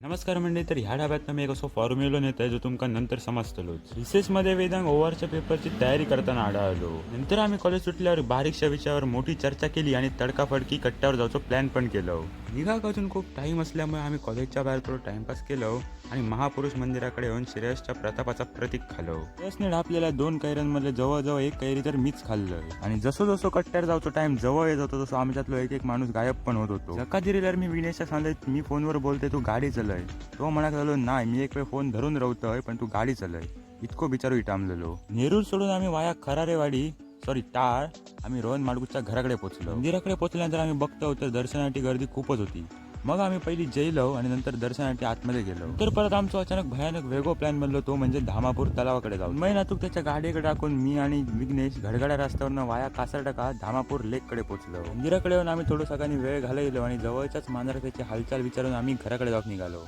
नमस्कार मंडळी. तर ह्या डाब्यात मी एक असो फॉर्म्युलो नेत आहे जो तुमका नंतर समजतलोच. रिसेसमध्ये वेदांग ओव्हरच्या पेपरची तयारी करताना आढळलो. नंतर आम्ही कॉलेज सुटल्यावर बारीकशा विषयावर मोठी चर्चा केली आणि तडकाफडकी कट्ट्यावर जायचो प्लॅन पण केलो. निघाक अजून खूप टाईम असल्यामुळे आम्ही कॉलेजच्या बाहेर थोडं टाइमपास केलो आणि महापुरुष मंदिराकडे येऊन श्रेयसच्या प्रतापाचा प्रतीक खालो. श्रेयसने ढापलेल्या 2 कैऱ्यांमधले जवळजवळ 1 कैरी तर मीच खाल्लंय. आणि जसो जसो कट्ट्यावर जायचो टाइम जवळ येत होतो तसं आमच्यातलो एक एक माणूस गायब पण होत होतो. जका दिलेल्यावर मी विनेशच्या सांगितलं मी फोनवर बोलते तू गाडी चलय. तो म्हणत झालो नाही मी एक वेळ फोन धरून राहतोय पण तू गाडी चलय. इतको बिचारू इटामलेलो. नेरूर सोडून आम्ही वाया खरारेवाडी टाळ आम्ही रोहन माडगूच्या घराकडे पोहोचलो. मंदिराकडे पोहोचल्यानंतर आम्ही बघतो तर दर्शनासाठी गर्दी खूपच होती. मग आम्ही पहिली जेवलो आणि नंतर दर्शनासाठी आतमध्ये गेलो. तर परत आमचा अचानक भयानक वेगळा प्लॅन बनलो तो म्हणजे धामापूर तलावाकडे जाऊ. मै नातूक त्याच्या गाडीकडे टाकून मी आणि विघ्नेश घडगड्या रस्त्यावरनं वाया कासरटका धामापूर लेककडे पोहोचलो. मंदिराकडे येऊन आम्ही थोडं सगळ्यांनी वेळ घालवलो आणि जवळच्याच मांजराची हालचाल विचारून आम्ही घराकडे जाऊन निघालो.